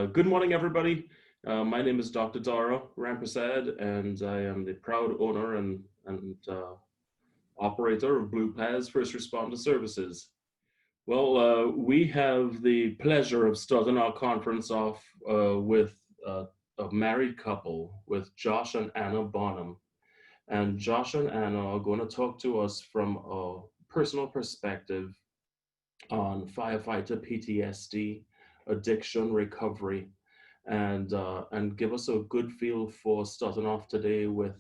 Good morning, everybody. My name is Dr. Dara Ramprasad, and I am the proud owner and operator of BluePaz First Responder Services. Well, we have the pleasure of starting our conference off with a married couple, with Josh and Anna Barnum. And Josh and Anna are going to talk to us from a personal perspective on firefighter PTSD, addiction recovery, and give us a good feel for starting off today with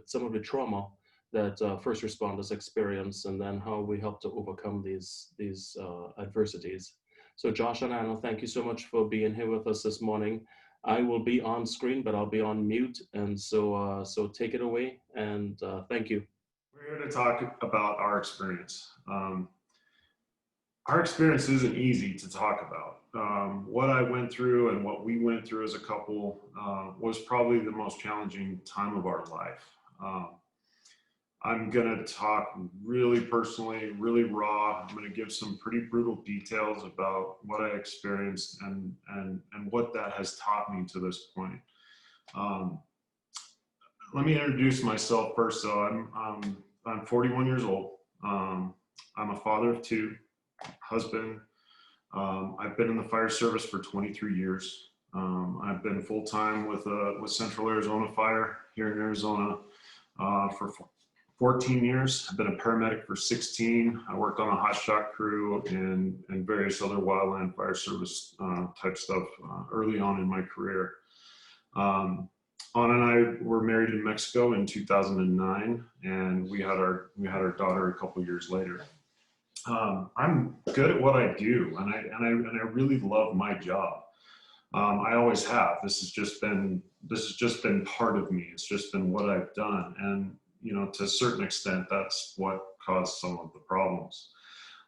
some of the trauma that first responders experience, and then how we help to overcome these adversities. So, Josh and Anna, thank you so much for being here with us this morning. I will be on screen, but I'll be on mute, and so take it away. And thank you. We're here to talk about our experience. Our experience isn't easy to talk about. What I went through and what we went through as a couple was probably the most challenging time of our life. I'm going to talk really personally, really raw. I'm going to give some pretty brutal details about what I experienced and what that has taught me to this point. Let me introduce myself first. So I'm 41 years old. I'm a father of two, husband. I've been in the fire service for 23 years. I've been full-time with Central Arizona Fire here in Arizona for 14 years. I've been a paramedic for 16. I worked on a hot shot crew and various other wildland fire service type stuff early on in my career. Anna and I were married in Mexico in 2009, and we had our daughter a couple years later. I'm good at what I do, and I really love my job. I always have. This has just been part of me. It's just been what I've done, and to a certain extent, that's what caused some of the problems.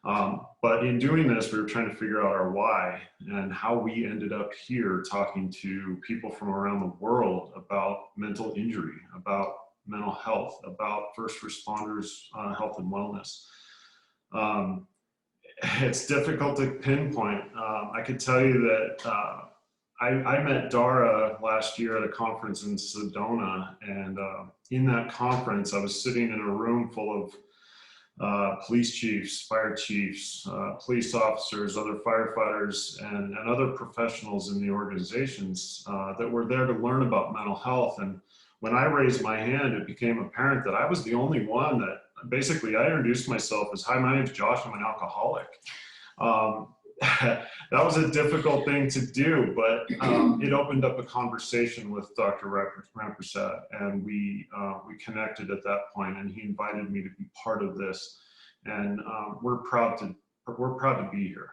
But in doing this, we were trying to figure out our why and how we ended up here talking to people from around the world about mental injury, about mental health, about first responders' health and wellness. It's difficult to pinpoint. I could tell you that I met Dara last year at a conference in Sedona, and in that conference, I was sitting in a room full of police chiefs, fire chiefs, police officers, other firefighters, and other professionals in the organizations that were there to learn about mental health. And when I raised my hand, it became apparent that I was the only one that basically I introduced myself as, "Hi, my name's Josh, I'm an alcoholic." That was a difficult thing to do, but it opened up a conversation with Dr. Ramprasad, and we connected at that point, and he invited me to be part of this, and we're proud to be here.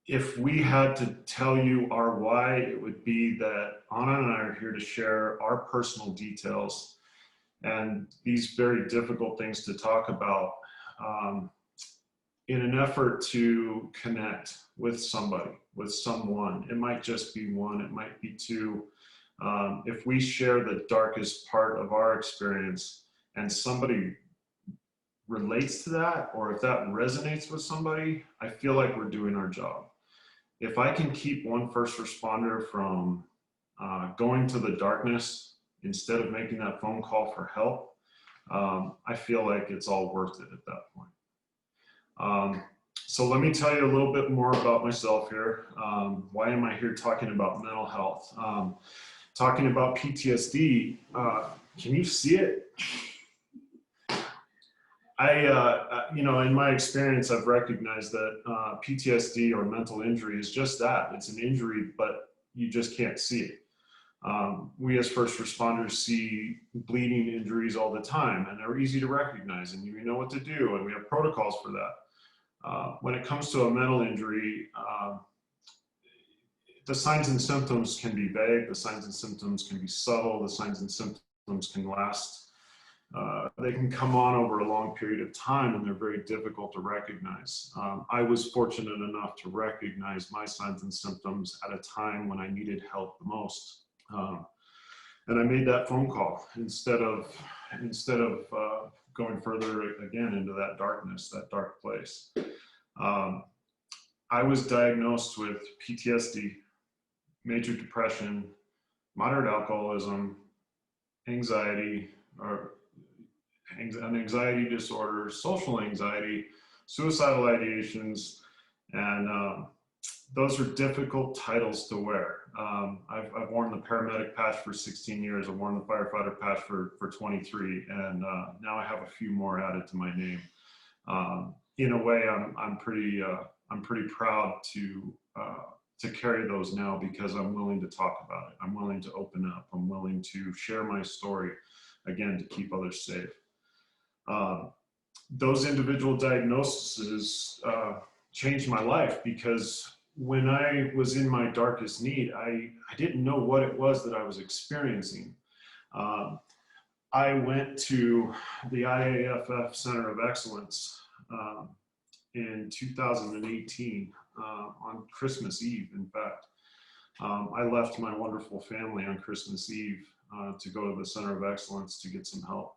If we had to tell you our why, it would be that Anna and I are here to share our personal details and these very difficult things to talk about in an effort to connect with somebody, with someone. It might just be one, it might be two. If we share the darkest part of our experience and somebody relates to that, or if that resonates with somebody, I feel like we're doing our job. If I can keep one first responder from going to the darkness instead of making that phone call for help, I feel like it's all worth it at that point. So let me tell you a little bit more about myself here. Why am I here talking about mental health? Talking about PTSD, can you see it? In my experience, I've recognized that PTSD or mental injury is just that. It's an injury, but you just can't see it. We as first responders see bleeding injuries all the time, and they're easy to recognize, and you know what to do, and we have protocols for that. When it comes to a mental injury, the signs and symptoms can be vague, the signs and symptoms can be subtle, the signs and symptoms can last. They can come on over a long period of time, and they're very difficult to recognize. I was fortunate enough to recognize my signs and symptoms at a time when I needed help the most. And I made that phone call instead of going further again into that darkness, that dark place. I was diagnosed with PTSD, major depression, moderate alcoholism, anxiety, or an anxiety disorder, social anxiety, suicidal ideations, and those are difficult titles to wear. I've worn the paramedic patch for 16 years. I've worn the firefighter patch for 23, and now I have a few more added to my name. In a way, I'm pretty proud to carry those now, because I'm willing to talk about it. I'm willing to open up. I'm willing to share my story, again, to keep others safe. Those individual diagnoses changed my life, because when I was in my darkest need, I didn't know what it was that I was experiencing. I went to the IAFF Center of Excellence in 2018, on Christmas Eve, in fact. I left my wonderful family on Christmas Eve to go to the Center of Excellence to get some help.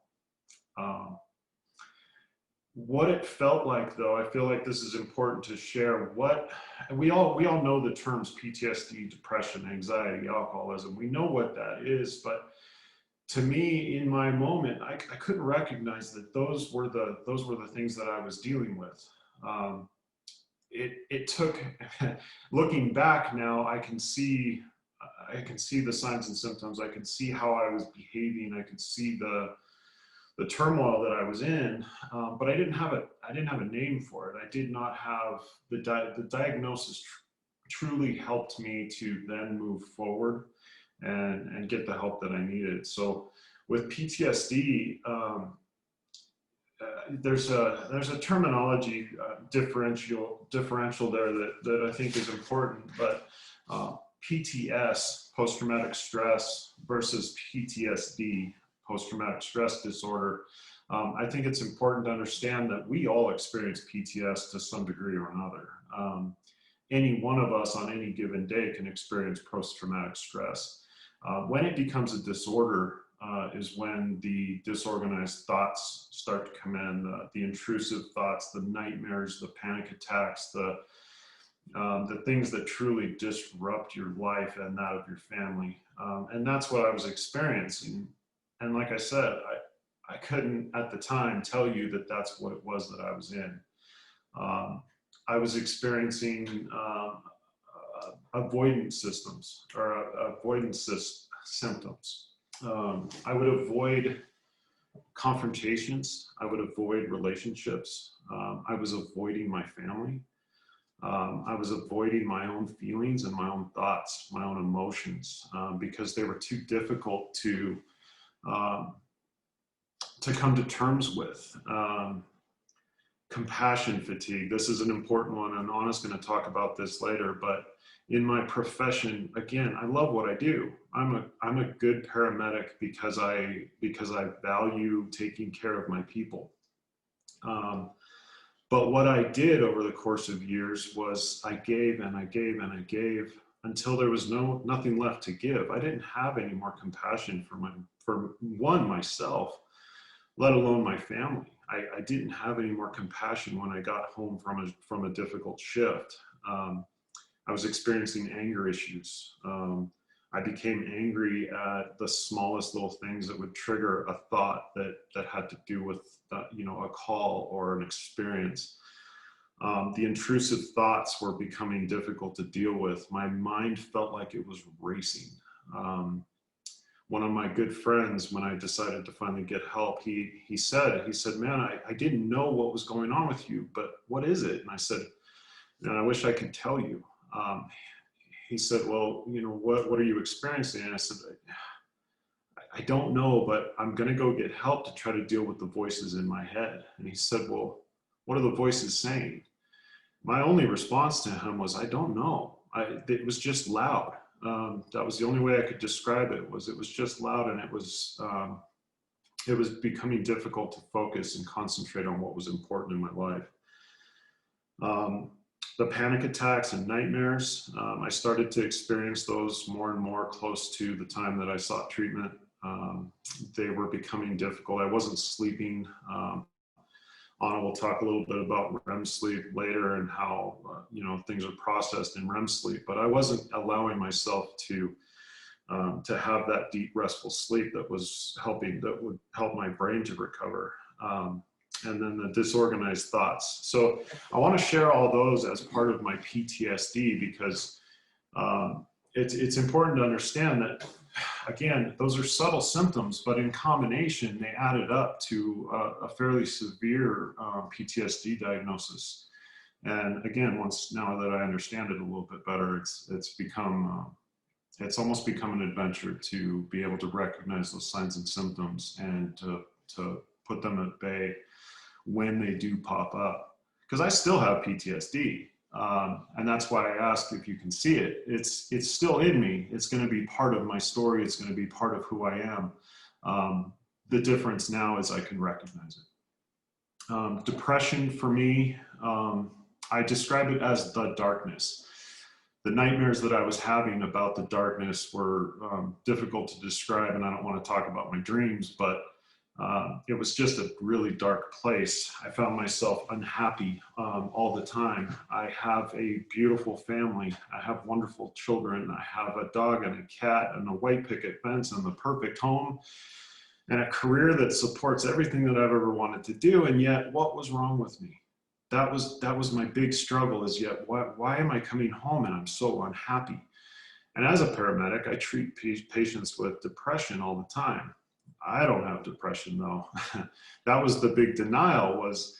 What it felt like, though, I feel like this is important to share. We all know the terms PTSD, depression, anxiety, alcoholism. We know what that is, but to me, in my moment, I couldn't recognize that those were the things that I was dealing with. It took, looking back now, I can see the signs and symptoms. I could see how I was behaving. I could see the turmoil that I was in, but I didn't have a name for it. I did not have the diagnosis truly helped me to then move forward and get the help that I needed. So with PTSD, there's a terminology differential there that I think is important, but PTS, post-traumatic stress, versus PTSD, post-traumatic stress disorder. I think it's important to understand that we all experience PTS to some degree or another. Any one of us on any given day can experience post-traumatic stress. When it becomes a disorder is when the disorganized thoughts start to come in, the intrusive thoughts, the nightmares, the panic attacks, the things that truly disrupt your life and that of your family. And that's what I was experiencing. And like I said, I couldn't at the time tell you that that's what it was that I was in. I was experiencing avoidance systems, or avoidance symptoms. I would avoid confrontations. I would avoid relationships. I was avoiding my family. I was avoiding my own feelings and my own thoughts, my own emotions, because they were too difficult to come to terms with. Compassion fatigue. This is an important one, and Anna's going to talk about this later, but in my profession, again, I love what I do. I'm a good paramedic because I value taking care of my people. But what I did over the course of years was I gave and I gave and I gave until there was nothing left to give. I didn't have any more compassion for myself, let alone my family. I didn't have any more compassion when I got home from a difficult shift. I was experiencing anger issues. I became angry at the smallest little things that would trigger a thought that had to do with a call or an experience. The intrusive thoughts were becoming difficult to deal with. My mind felt like it was racing. One of my good friends, when I decided to finally get help, he said, man, I didn't know what was going on with you, but what is it? And I said, man, I wish I could tell you. He said, well, what are you experiencing? And I said, I don't know, but I'm going to go get help to try to deal with the voices in my head. And he said, well, what are the voices saying? My only response to him was, I don't know. It was just loud. That was the only way I could describe it. It was just loud, and it was becoming difficult to focus and concentrate on what was important in my life. The panic attacks and nightmares, I started to experience those more and more close to the time that I sought treatment. They were becoming difficult. I wasn't sleeping. Anna will talk a little bit about REM sleep later and how, things are processed in REM sleep, but I wasn't allowing myself to have that deep restful sleep that would help my brain to recover. And then the disorganized thoughts. So I want to share all those as part of my PTSD because it's important to understand that, again, those are subtle symptoms, but in combination, they added up to a fairly severe PTSD diagnosis. And again, now that I understand it a little bit better, it's almost become an adventure to be able to recognize those signs and symptoms and to put them at bay when they do pop up. Because I still have PTSD. And that's why I asked if you can see it. It's still in me. It's going to be part of my story. It's going to be part of who I am. The difference now is I can recognize it. Depression for me, I describe it as the darkness. The nightmares that I was having about the darkness were difficult to describe, and I don't want to talk about my dreams, but it was just a really dark place. I found myself unhappy all the time. I have a beautiful family. I have wonderful children. I have a dog and a cat and a white picket fence and the perfect home and a career that supports everything that I've ever wanted to do. And yet, what was wrong with me? That was my big struggle, is yet why am I coming home and I'm so unhappy? And as a paramedic, I treat patients with depression all the time. I don't have depression though. That was the big denial, was,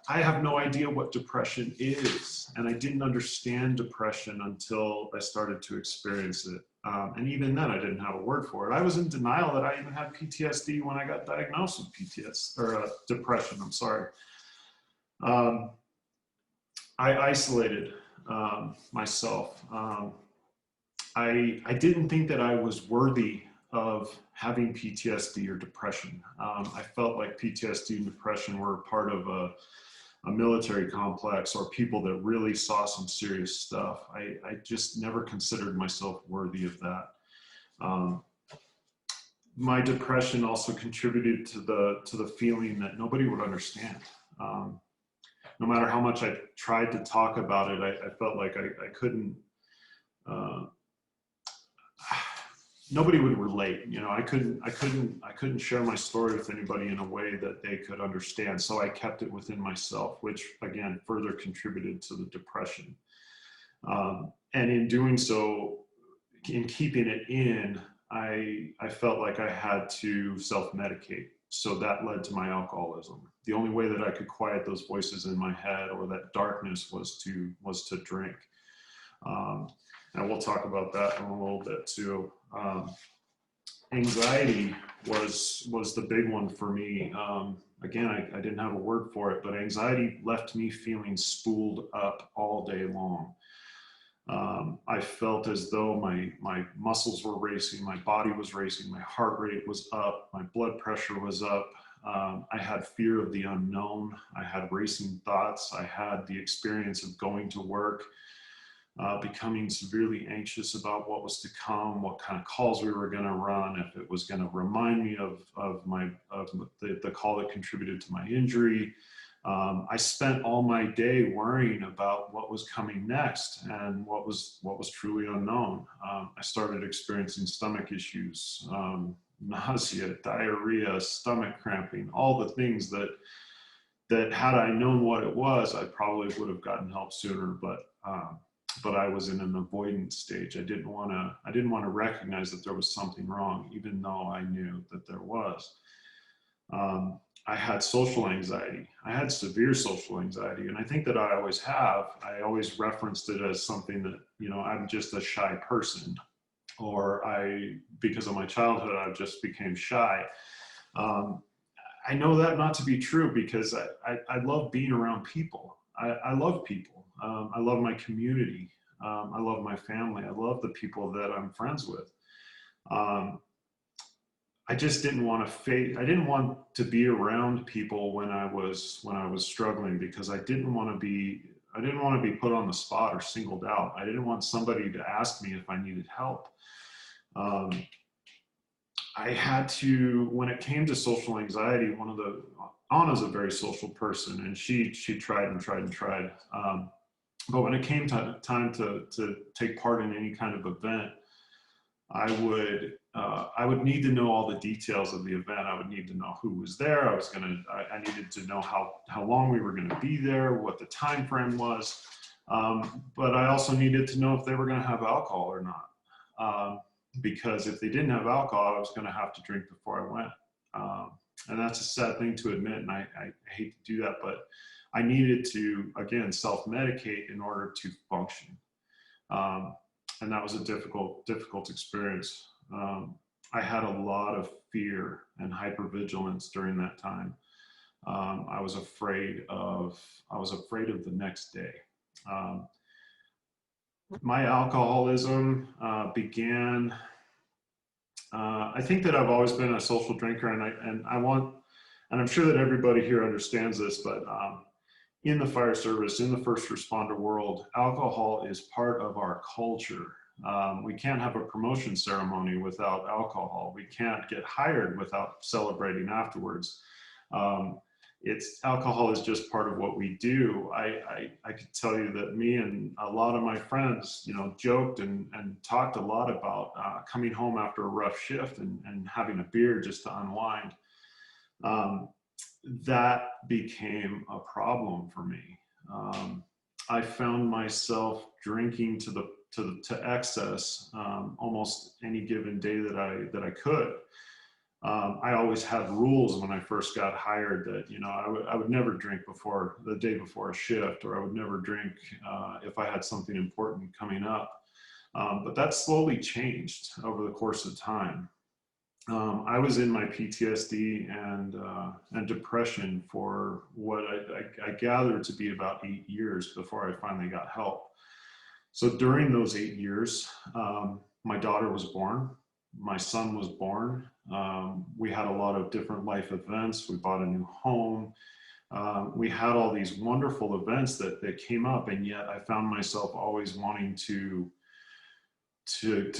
I have no idea what depression is. And I didn't understand depression until I started to experience it. And even then I didn't have a word for it. I was in denial that I even had PTSD when I got diagnosed with depression, I'm sorry. I isolated myself. I didn't think that I was worthy of having PTSD or depression. I felt like PTSD and depression were part of a military complex or people that really saw some serious stuff. I just never considered myself worthy of that. My depression also contributed to the feeling that nobody would understand. No matter how much I tried to talk about it, I felt like I couldn't, nobody would relate. I couldn't share my story with anybody in a way that they could understand. So I kept it within myself, which again, further contributed to the depression. And in doing so, in keeping it in, I felt like I had to self-medicate. So that led to my alcoholism. The only way that I could quiet those voices in my head or that darkness was to drink. And we'll talk about that in a little bit too. Anxiety was the big one for me. Again, I didn't have a word for it, but anxiety left me feeling spooled up all day long. I felt as though my muscles were racing, my body was racing, my heart rate was up, my blood pressure was up. I had fear of the unknown. I had racing thoughts. I had the experience of going to work, becoming severely anxious about what was to come, what kind of calls we were going to run, if it was going to remind me of the call that contributed to my injury. I spent all my day worrying about what was coming next and what was truly unknown. I started experiencing stomach issues, nausea, diarrhea, stomach cramping, all the things that had I known what it was, I probably would have gotten help sooner. But I was in an avoidance stage. I didn't want to recognize that there was something wrong, even though I knew that there was. I had social anxiety. I had severe social anxiety, and I think that I always have. I always referenced it as something that, I'm just a shy person, or because of my childhood, I just became shy. I know that not to be true because I love being around people. I love people. I love my community. I love my family. I love the people that I'm friends with. I just didn't want to be around people when I was struggling, because I didn't want to be put on the spot or singled out. I didn't want somebody to ask me if I needed help. I had to, when it came to social anxiety, one of Anna's a very social person, and she tried and tried and tried. But when it came time to take part in any kind of event, I would need to know all the details of the event. I would need to know who was there. I needed to know how long we were gonna be there, what the time frame was. But I also needed to know if they were gonna have alcohol or not. Because if they didn't have alcohol, I was gonna have to drink before I went. And that's a sad thing to admit, and I hate to do that, but I needed to, again, self-medicate in order to function. And that was a difficult experience. I had a lot of fear and hypervigilance during that time. I was afraid of the next day. My alcoholism began. I think that I've always been a social drinker, and I'm sure that everybody here understands this, but in the fire service, in the first responder world, alcohol is part of our culture. We can't have a promotion ceremony without alcohol. We can't get hired without celebrating afterwards. Alcohol is just part of what we do. I could tell you that me and a lot of my friends, joked and talked a lot about coming home after a rough shift and having a beer just to unwind. That became a problem for me. I found myself drinking to excess almost any given day that I could. I always had rules when I first got hired that I would never drink before the day before a shift, or I would never drink if I had something important coming up. But that slowly changed over the course of time. I was in my PTSD and depression for what I gathered to be about 8 years before I finally got help. So during those 8 years, my daughter was born, my son was born. We had a lot of different life events. We bought a new home. We had all these wonderful events that came up, and yet I found myself always wanting to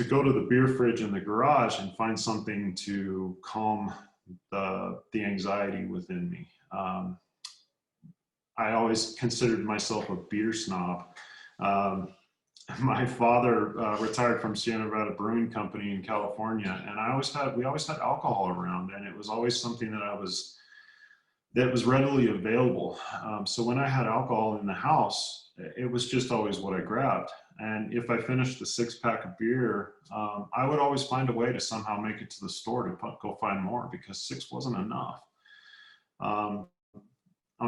go to the beer fridge in the garage and find something to calm the anxiety within me. I always considered myself a beer snob. My father retired from Sierra Nevada Brewing Company in California, and we always had alcohol around, and it was always something that was readily available. So when I had alcohol in the house, it was just always what I grabbed. And if I finished a 6-pack of beer, I would always find a way to somehow make it to the store to go find more, because 6 wasn't enough. On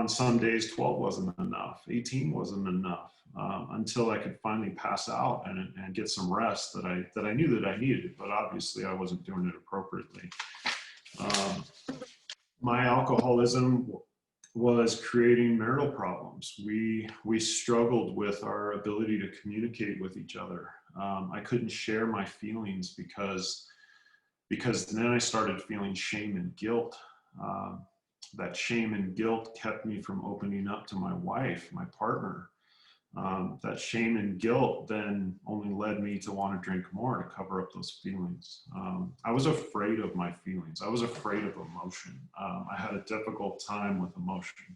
some days, 12 wasn't enough, 18 wasn't enough, until I could finally pass out and get some rest that I knew that I needed, but obviously I wasn't doing it appropriately. My alcoholism was creating marital problems. We struggled with our ability to communicate with each other. I couldn't share my feelings because then I started feeling shame and guilt. That shame and guilt kept me from opening up to my wife, my partner. That shame and guilt then only led me to want to drink more to cover up those feelings. I was afraid of my feelings. I was afraid of emotion. I had a difficult time with emotion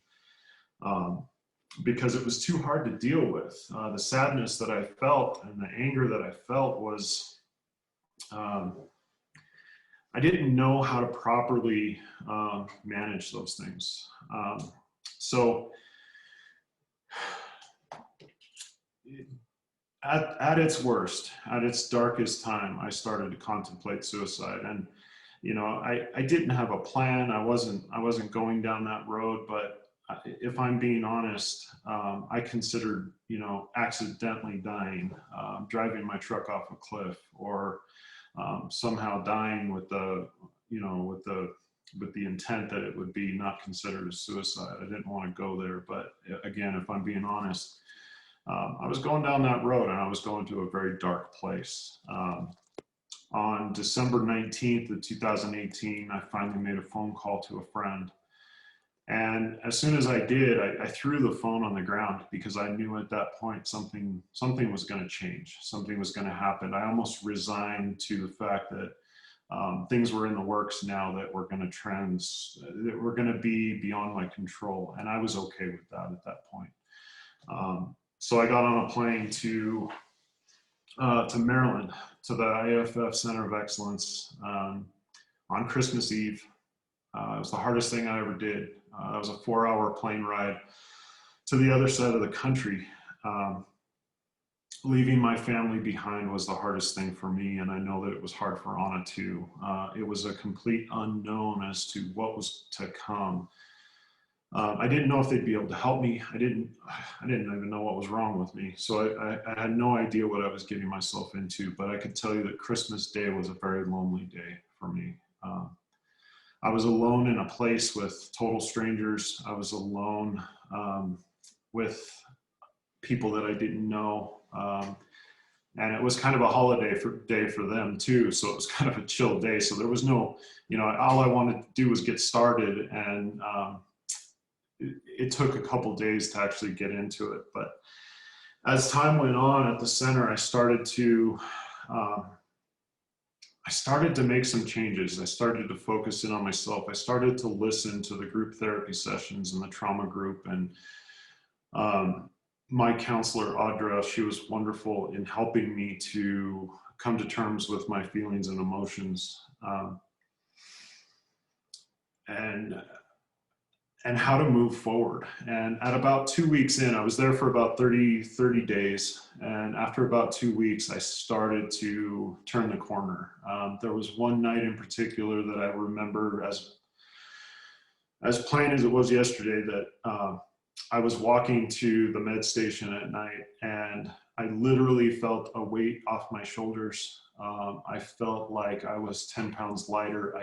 because it was too hard to deal with. The sadness that I felt and the anger that I felt was, I didn't know how to properly manage those things. So at its worst, at its darkest time, I started to contemplate suicide. And I didn't have a plan. I wasn't going down that road. But if I'm being honest, I considered accidentally dying, driving my truck off a cliff, or somehow dying with the intent that it would be not considered a suicide. I didn't want to go there, but again, if I'm being honest, I was going down that road, and I was going to a very dark place. On December 19th of 2018, I finally made a phone call to a friend. And as soon as I did, I threw the phone on the ground, because I knew at that point something was going to change. Something was going to happen. I almost resigned to the fact that things were in the works now that were going to be beyond my control. And I was okay with that at that point. So I got on a plane to Maryland, to the IFF Center of Excellence on Christmas Eve. It was the hardest thing I ever did. That was a 4-hour plane ride to the other side of the country. Leaving my family behind was the hardest thing for me, and I know that it was hard for Anna too. It was a complete unknown as to what was to come. I didn't know if they'd be able to help me. I didn't even know what was wrong with me. So I had no idea what I was getting myself into, but I could tell you that Christmas Day was a very lonely day for me. I was alone in a place with total strangers. I was alone with people that I didn't know. And it was kind of a holiday day for them too. So it was kind of a chill day. So there was no, all I wanted to do was get started. And it took a couple days to actually get into it. But as time went on at the center, I started to make some changes. I started to focus in on myself. I started to listen to the group therapy sessions and the trauma group. And my counselor, Audra, she was wonderful in helping me to come to terms with my feelings and emotions. And how to move forward. And at about 2 weeks in, I was there for about 30 days. And after about 2 weeks, I started to turn the corner. There was one night in particular that I remember as plain as it was yesterday, that I was walking to the med station at night, and I literally felt a weight off my shoulders. I felt like I was 10 pounds lighter.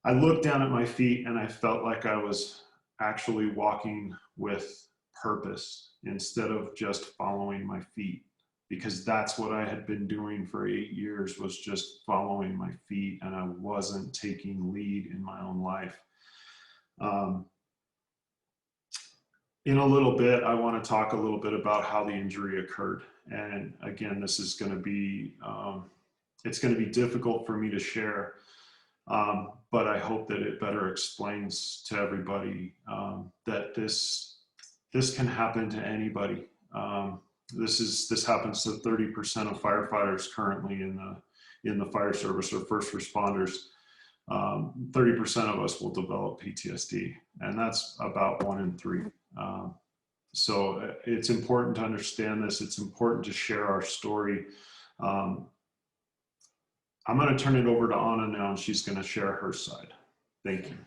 I looked down at my feet and I felt like I was actually walking with purpose instead of just following my feet, because that's what I had been doing for 8 years, was just following my feet, and I wasn't taking lead in my own life. In a little bit, I want to talk a little bit about how the injury occurred. And again, this is going to be, it's going to be difficult for me to share. But I hope that it better explains to everybody that this can happen to anybody. This happens to 30% of firefighters currently in the fire service, or first responders. 30% of us will develop PTSD, and that's about 1 in 3. So it's important to understand this. It's important to share our story. I'm going to turn it over to Anna now, and she's going to share her side. Thank you.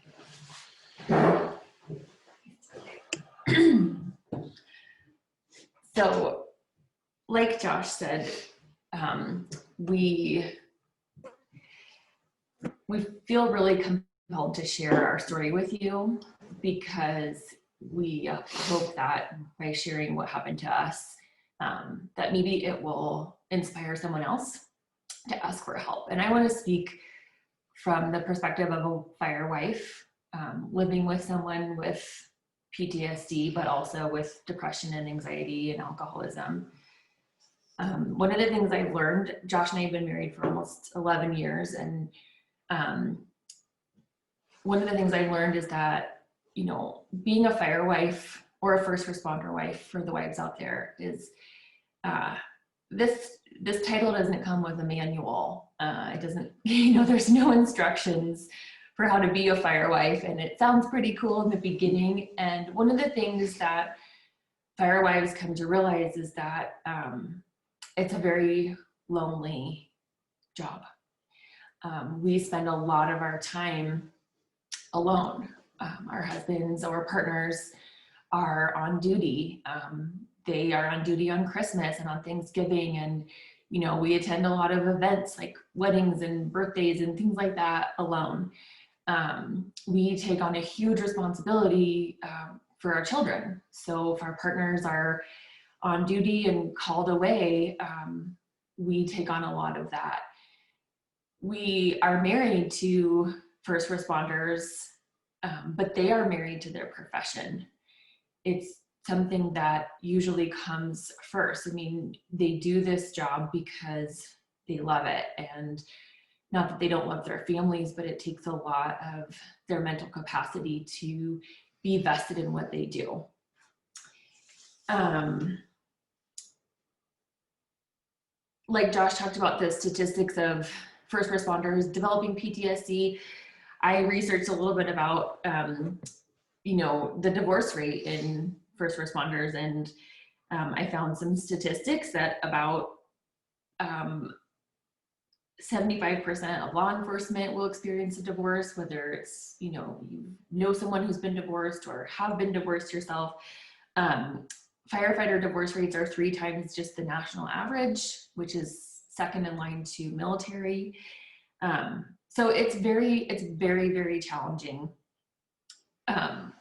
So, like Josh said, we feel really compelled to share our story with you, because we hope that by sharing what happened to us, that maybe it will inspire someone else to ask for help. And I want to speak from the perspective of a fire wife, living with someone with PTSD, but also with depression and anxiety and alcoholism. One of the things I've learned, Josh and I have been married for almost 11 years, and one of the things I learned is that, being a fire wife or a first responder wife, for the wives out there, is this title doesn't come with a manual. It doesn't, there's no instructions for how to be a fire wife, and it sounds pretty cool in the beginning. And one of the things that fire wives come to realize is that it's a very lonely job. We spend a lot of our time alone. Our husbands or partners are on duty. They are on duty on Christmas and on Thanksgiving, and we attend a lot of events like weddings and birthdays and things like that alone. We take on a huge responsibility for our children. So if our partners are on duty and called away, we take on a lot of that. We are married to first responders, but they are married to their profession. It's something that usually comes first. I mean, they do this job because they love it, and not that they don't love their families, but it takes a lot of their mental capacity to be vested in what they do. Like Josh talked about the statistics of first responders developing PTSD, I researched a little bit about, you know, the divorce rate in first responders, and I found some statistics that about 75% of law enforcement will experience a divorce, whether it's, you know someone who's been divorced or have been divorced yourself. Firefighter divorce rates are 3 times just the national average, which is second in line to military. So it's very, very challenging.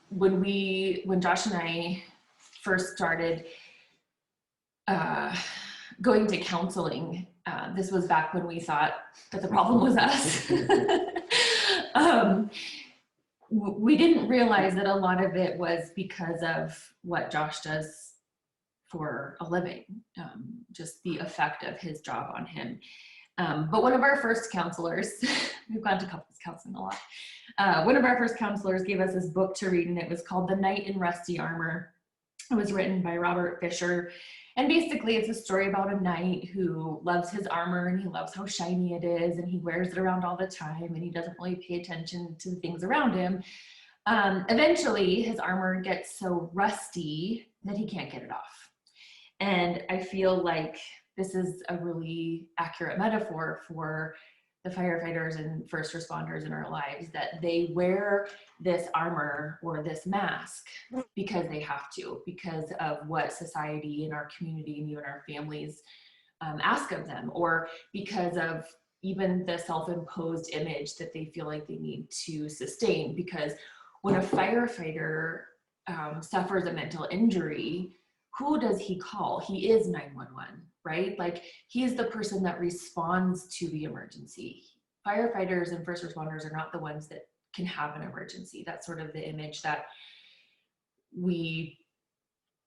When Josh and I first started going to counseling, this was back when we thought that the problem was us. We didn't realize that a lot of it was because of what Josh does for a living, just the effect of his job on him. But one of our first counselors, we've gone to couples counseling a lot. One of our first counselors gave us this book to read, and it was called The Knight in Rusty Armor. It was written by Robert Fisher. And basically it's a story about a knight who loves his armor, and he loves how shiny it is, and he wears it around all the time, and he doesn't really pay attention to the things around him. Eventually his armor gets so rusty that he can't get it off. And I feel like this is a really accurate metaphor for the firefighters and first responders in our lives, that they wear this armor or this mask because they have to, because of what society and our community and even our families ask of them, or because of even the self-imposed image that they feel like they need to sustain. Because when a firefighter suffers a mental injury, who does he call? He is 911, right? Like, he is the person that responds to the emergency. Firefighters and first responders are not the ones that can have an emergency. That's sort of the image that we,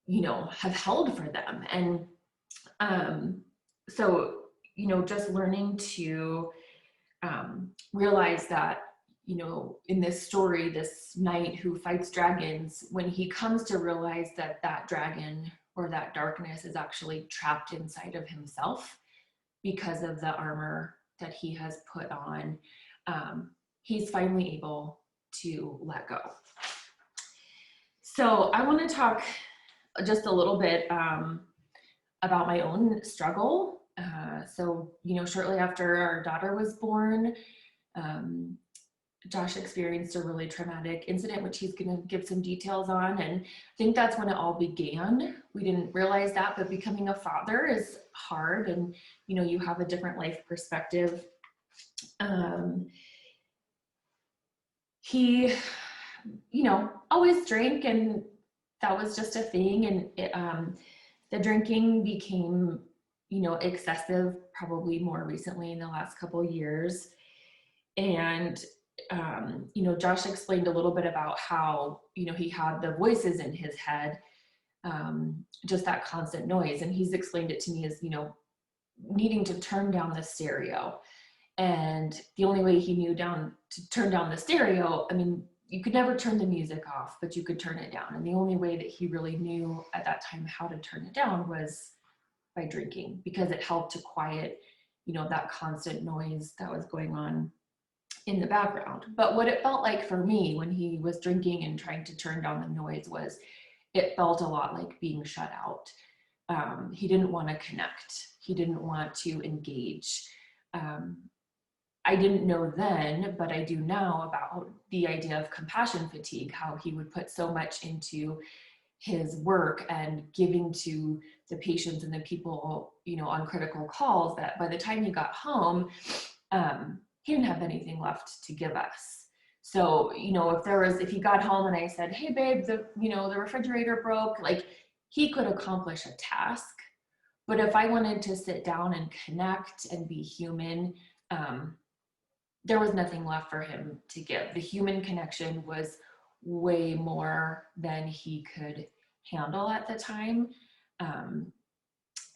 have held for them. And so, just learning to realize that, in this story, this knight who fights dragons, when he comes to realize that that dragon or that darkness is actually trapped inside of himself because of the armor that he has put on, he's finally able to let go. So I want to talk just a little bit about my own struggle. So, shortly after our daughter was born, Josh experienced a really traumatic incident, which he's going to give some details on. And I think that's when it all began. We didn't realize that, but becoming a father is hard, and, you have a different life perspective. He, always drank, and that was just a thing. And it, the drinking became, excessive, probably more recently in the last couple of years. And Josh explained a little bit about how, he had the voices in his head, just that constant noise. And he's explained it to me as, needing to turn down the stereo. And the only way he knew to turn down the stereo, I mean, you could never turn the music off, but you could turn it down. And the only way that he really knew at that time how to turn it down was by drinking, because it helped to quiet, that constant noise that was going on in the background. But what it felt like for me when he was drinking and trying to turn down the noise was, it felt a lot like being shut out. He didn't want to connect. He didn't want to engage. I didn't know then, but I do now, about the idea of compassion fatigue, how he would put so much into his work and giving to the patients and the people, on critical calls, that by the time he got home, he didn't have anything left to give us. So, if he got home and I said, hey babe, the refrigerator broke, like, he could accomplish a task. But if I wanted to sit down and connect and be human, there was nothing left for him to give. The human connection was way more than he could handle at the time.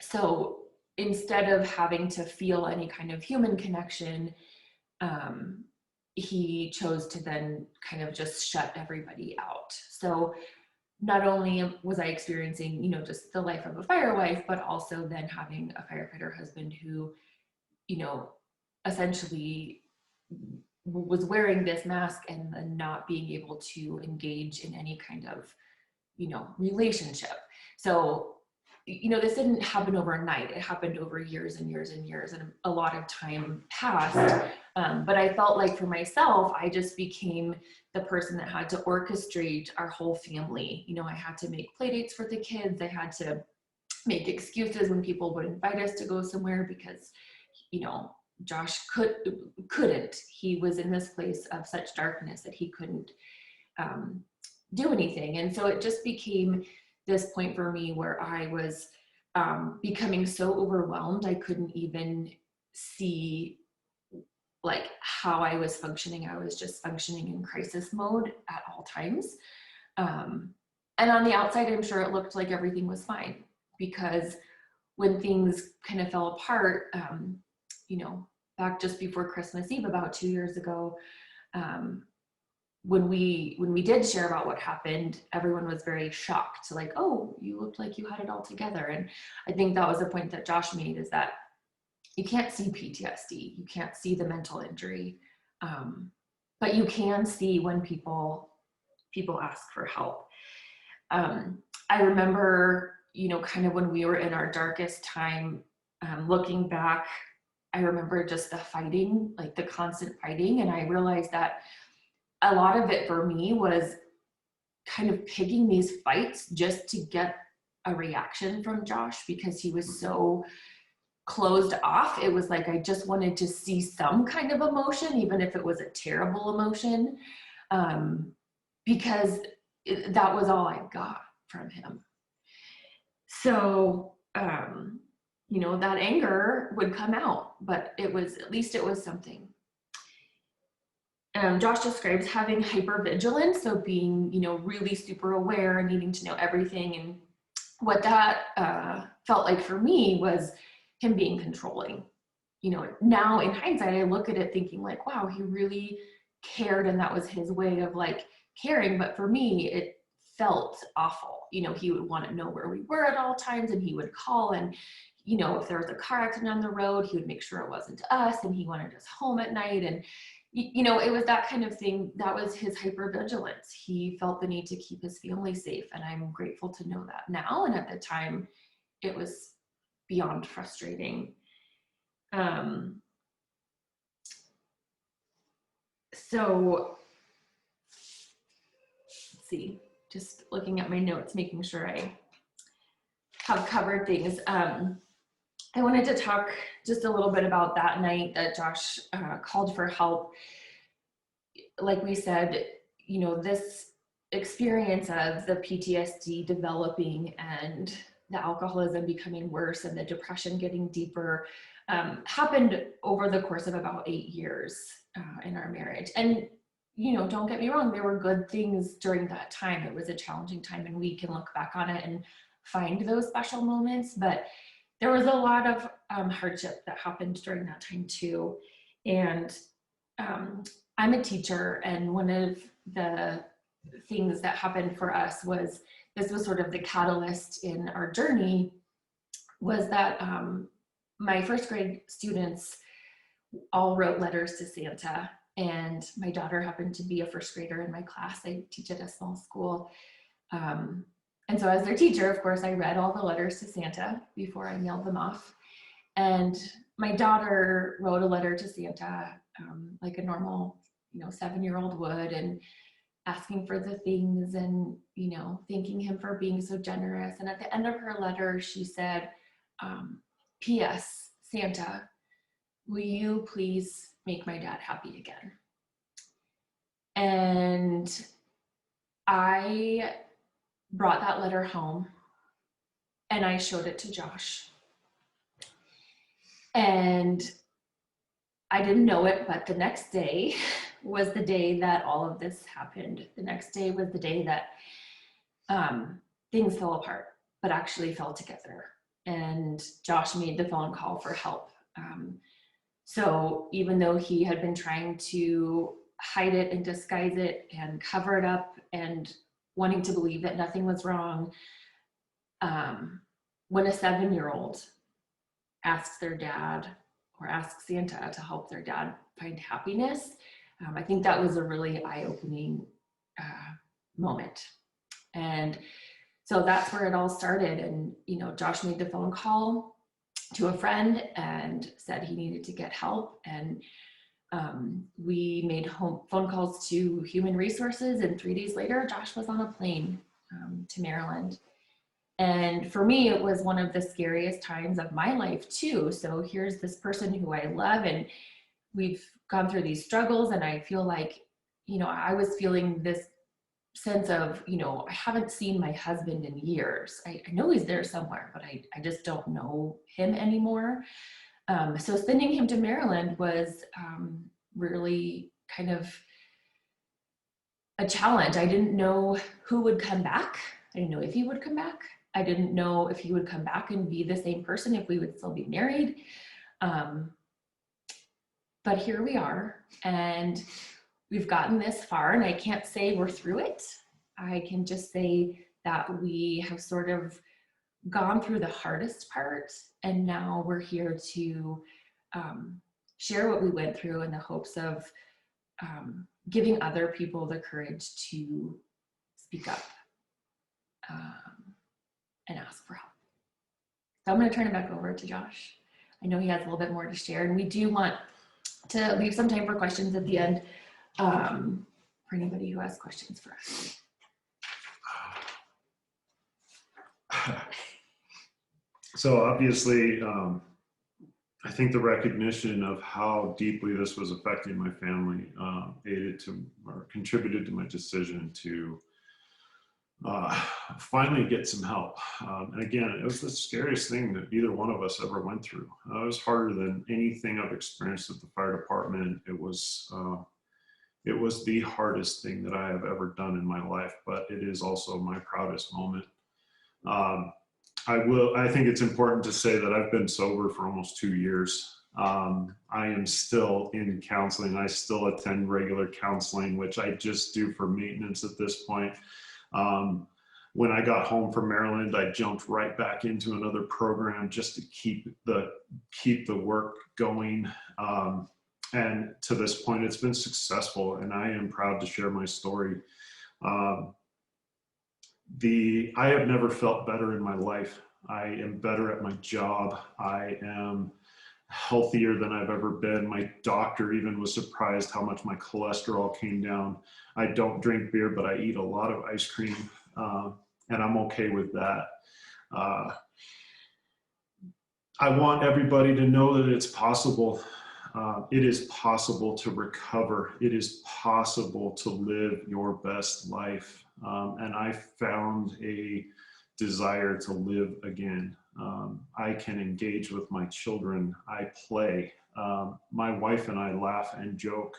So instead of having to feel any kind of human connection, he chose to then kind of just shut everybody out. So not only was I experiencing, you know, just the life of a fire wife, but also then having a firefighter husband who, you know, essentially was wearing this mask and then not being able to engage in any kind of, you know, relationship. So, you know, this didn't happen overnight. It happened over years and years and years, and a lot of time passed. But I felt like for myself, I just became the person that had to orchestrate our whole family. You know, I had to make play dates for the kids. I had to make excuses when people would invite us to go somewhere because, you know, Josh couldn't. He was in this place of such darkness that he couldn't do anything. And so it just became this point for me where I was becoming so overwhelmed, I couldn't even see like how I was functioning. I was just functioning in crisis mode at all times. And on the outside, I'm sure it looked like everything was fine, because when things kind of fell apart, you know, back just before Christmas Eve, about 2 years ago, when we did share about what happened, everyone was very shocked. Like, oh, you looked like you had it all together. And I think that was a point that Josh made, is that you can't see PTSD, you can't see the mental injury, but you can see when people ask for help. I remember, you know, kind of when we were in our darkest time, looking back, I remember just the fighting, like the constant fighting. And I realized that a lot of it for me was kind of picking these fights just to get a reaction from Josh, because he was so closed off. It was like I just wanted to see some kind of emotion, even if it was a terrible emotion, because that was all I got from him. So, you know, that anger would come out, but it was, at least it was something. Josh describes having hypervigilance, so being, you know, really super aware and needing to know everything. And what that felt like for me was him being controlling. You know, now in hindsight, I look at it thinking like, wow, he really cared, and that was his way of like caring. But for me, it felt awful. You know, he would want to know where we were at all times, and he would call, and, you know, if there was a car accident on the road, he would make sure it wasn't us, and he wanted us home at night. And you know, it was that kind of thing. That was his hypervigilance. He felt the need to keep his family safe, and I'm grateful to know that now. And at the time, it was beyond frustrating. So, let's see, just looking at my notes, making sure I have covered things. I wanted to talk just a little bit about that night that Josh called for help. Like we said, you know, this experience of the PTSD developing and the alcoholism becoming worse and the depression getting deeper happened over the course of about 8 years in our marriage. And, you know, don't get me wrong, there were good things during that time. It was a challenging time, and we can look back on it and find those special moments, but there was a lot of hardship that happened during that time too. And I'm a teacher, and one of the things that happened for us was, this was sort of the catalyst in our journey, was that my first grade students all wrote letters to Santa, and my daughter happened to be a first grader in my class. I teach at a small school. And so as their teacher, of course, I read all the letters to Santa before I mailed them off. And my daughter wrote a letter to Santa like a normal, you know, 7-year-old would, and asking for the things and, you know, thanking him for being so generous. And at the end of her letter, she said, P.S. Santa, will you please make my dad happy again? And I brought that letter home and I showed it to Josh. And I didn't know it, but the next day was the day that all of this happened. The next day was the day that things fell apart, but actually fell together. And Josh made the phone call for help. So even though he had been trying to hide it and disguise it and cover it up and wanting to believe that nothing was wrong, when a 7-year-old asks their dad or asks Santa to help their dad find happiness, I think that was a really eye-opening moment. And so that's where it all started. And, you know, Josh made the phone call to a friend and said he needed to get help. And we made phone calls to human resources. And 3 days later, Josh was on a plane to Maryland. And for me, it was one of the scariest times of my life too. So here's this person who I love, and we've gone through these struggles, and I feel like, you know, I was feeling this sense of, you know, I haven't seen my husband in years. I know he's there somewhere, but I just don't know him anymore. So sending him to Maryland was really kind of a challenge. I didn't know who would come back. I didn't know if he would come back. I didn't know if he would come back and be the same person, if we would still be married. But here we are, and we've gotten this far, and I can't say we're through it. I can just say that we have sort of gone through the hardest part, and now we're here to share what we went through in the hopes of giving other people the courage to speak up and ask for help. So I'm going to turn it back over to Josh. I know he has a little bit more to share, and we do want to leave some time for questions at the end for anybody who has questions for us. So obviously, I think the recognition of how deeply this was affecting my family aided to or contributed to my decision to finally get some help. And again, it was the scariest thing that either one of us ever went through. It was harder than anything I've experienced at the fire department. It was the hardest thing that I have ever done in my life, but it is also my proudest moment. I think it's important to say that I've been sober for almost 2 years. I am still in counseling. I still attend regular counseling, which I just do for maintenance at this point. When I got home from Maryland, I jumped right back into another program just to keep the work going. And to this point, it's been successful, and I am proud to share my story. I have never felt better in my life. I am better at my job. I am healthier than I've ever been. My doctor even was surprised how much my cholesterol came down. I don't drink beer, but I eat a lot of ice cream, and I'm okay with that. I want everybody to know that it's possible. It is possible to recover. It is possible to live your best life. And I found a desire to live again. I can engage with my children. I play. My wife and I laugh and joke.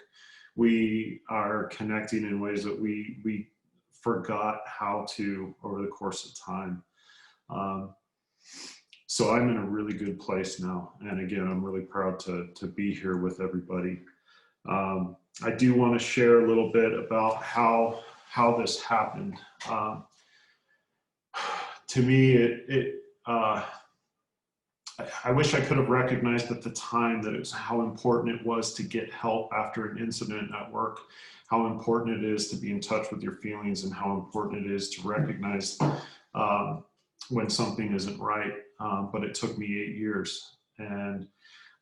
We are connecting in ways that we forgot how to over the course of time. So I'm in a really good place now. And again, I'm really proud to be here with everybody. I do want to share a little bit about how this happened. To me, I wish I could have recognized at the time that it was how important it was to get help after an incident at work, how important it is to be in touch with your feelings, and how important it is to recognize when something isn't right. But it took me 8 years. And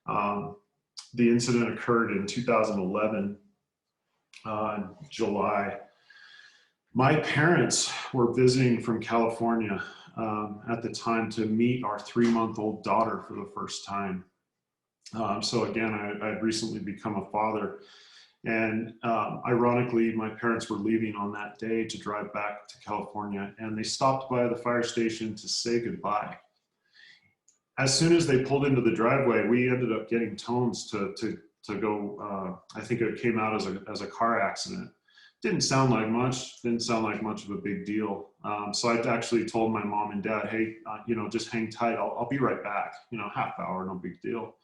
the incident occurred in 2011, July. My parents were visiting from California at the time to meet our 3-month-old daughter for the first time. So again, I'd recently become a father. And ironically, my parents were leaving on that day to drive back to California, and they stopped by the fire station to say goodbye. As soon as they pulled into the driveway, we ended up getting tones to go. I think it came out as a car accident. Didn't sound like much. Didn't sound like much of a big deal. So I actually told my mom and dad, "Hey, just hang tight. I'll be right back. Half hour, no big deal."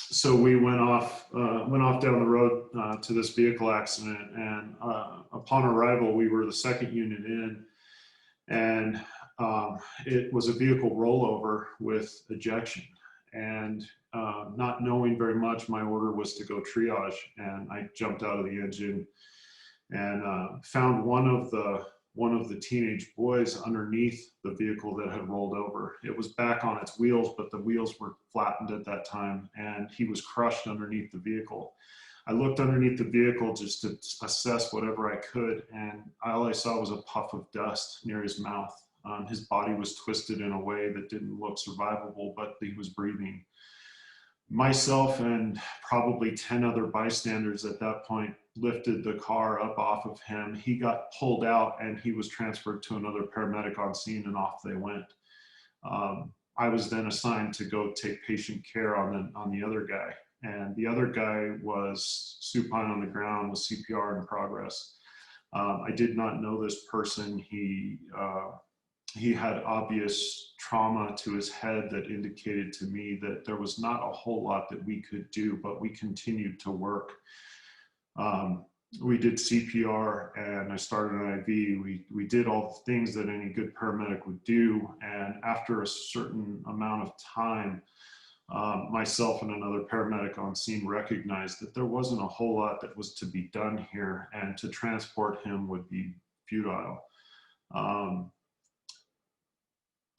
so we went off down the road to this vehicle accident, and upon arrival, we were the second unit in, and it was a vehicle rollover with ejection. And not knowing very much, my order was to go triage, and I jumped out of the engine and found one of the teenage boys underneath the vehicle that had rolled over. It was back on its wheels, but the wheels were flattened at that time, and he was crushed underneath the vehicle. I looked underneath the vehicle just to assess whatever I could, and all I saw was a puff of dust near his mouth. His body was twisted in a way that didn't look survivable, but he was breathing. Myself and probably 10 other bystanders at that point lifted the car up off of him. He got pulled out, and he was transferred to another paramedic on scene, and off they went. I was then assigned to go take patient care on the other guy, and the other guy was supine on the ground with CPR in progress. I did not know this person. He had obvious trauma to his head that indicated to me that there was not a whole lot that we could do, but we continued to work. We did CPR, and I started an IV. We did all the things that any good paramedic would do. And after a certain amount of time, myself and another paramedic on scene recognized that there wasn't a whole lot that was to be done here, and to transport him would be futile.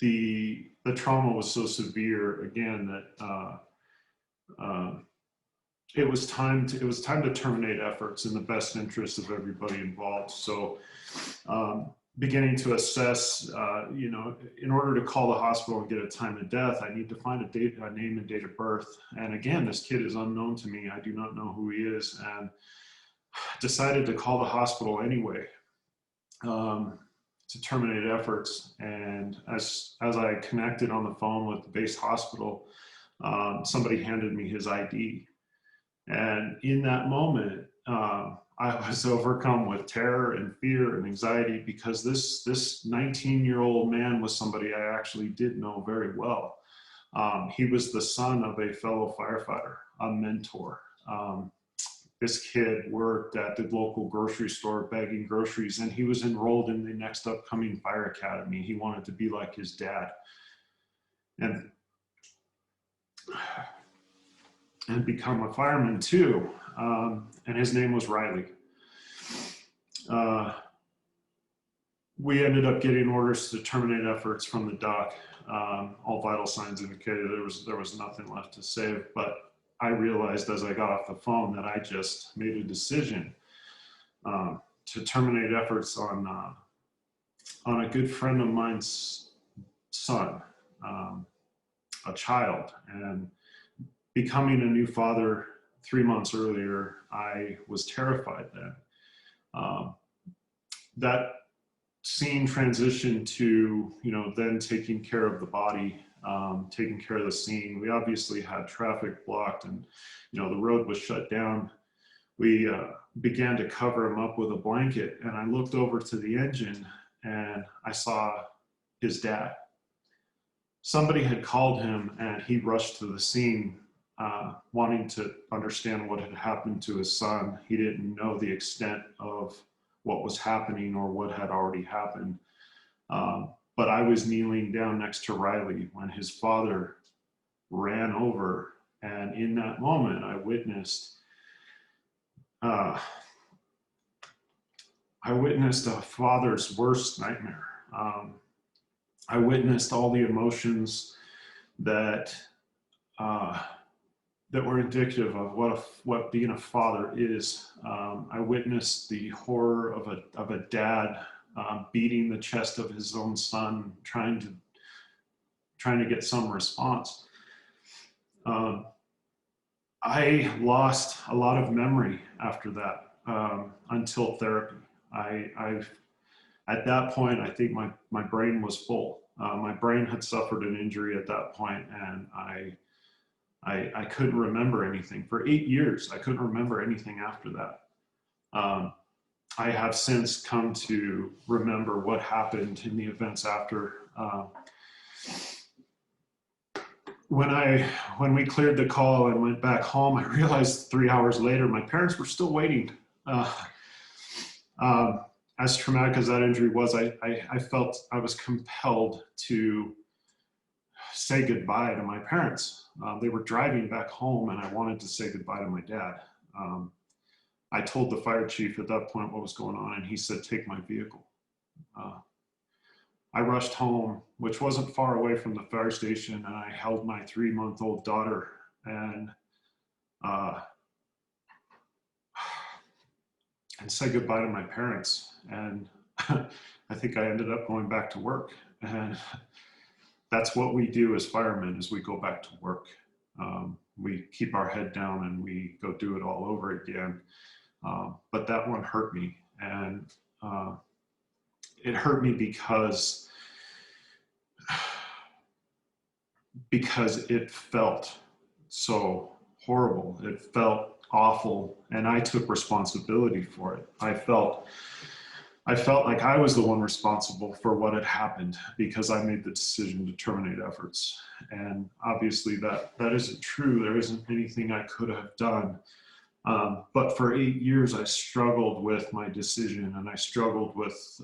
The trauma was so severe, again, that it was time to terminate efforts in the best interest of everybody involved. So beginning to assess, in order to call the hospital and get a time of death, I need to find a name and date of birth. And again, this kid is unknown to me. I do not know who he is, and decided to call the hospital anyway to terminate efforts. And as I connected on the phone with the base hospital, somebody handed me his ID. And in that moment, I was overcome with terror and fear and anxiety, because this 19-year-old man was somebody I actually did know very well. He was the son of a fellow firefighter, a mentor. This kid worked at the local grocery store bagging groceries, and he was enrolled in the next upcoming fire academy. He wanted to be like his dad, and become a fireman too. And his name was Riley. We ended up getting orders to terminate efforts from the doc. All vital signs indicated there was nothing left to save, but I realized as I got off the phone that I just made a decision to terminate efforts on a good friend of mine's son, a child. And becoming a new father 3 months earlier, I was terrified then. That scene transitioned to, then taking care of the body, taking care of the scene. We obviously had traffic blocked, and, the road was shut down. We began to cover him up with a blanket, and I looked over to the engine, and I saw his dad. Somebody had called him, and he rushed to the scene, wanting to understand what had happened to his son. He didn't know the extent of what was happening or what had already happened. But I was kneeling down next to Riley when his father ran over. And in that moment, I witnessed a father's worst nightmare. I witnessed all the emotions that were indicative of what being a father is. I witnessed the horror of a dad beating the chest of his own son, trying to get some response. I lost a lot of memory after that until therapy. At that point, I think my brain was full. My brain had suffered an injury at that point, and I couldn't remember anything. For 8 years, I couldn't remember anything after that. I have since come to remember what happened in the events after. when we cleared the call and went back home, I realized 3 hours later my parents were still waiting. As traumatic as that injury was, I felt I was compelled to say goodbye to my parents. They were driving back home and I wanted to say goodbye to my dad. I told the fire chief at that point what was going on, and he said, "Take my vehicle." I rushed home, which wasn't far away from the fire station, and I held my 3-month-old daughter and said goodbye to my parents. And I think I ended up going back to work. And that's what we do as firemen, is we go back to work. We keep our head down and we go do it all over again. But that one hurt me. And it hurt me because it felt so horrible. It felt awful, and I took responsibility for it. I felt like I was the one responsible for what had happened because I made the decision to terminate efforts. And obviously that isn't true. There isn't anything I could have done. But for 8 years, I struggled with my decision, and I struggled with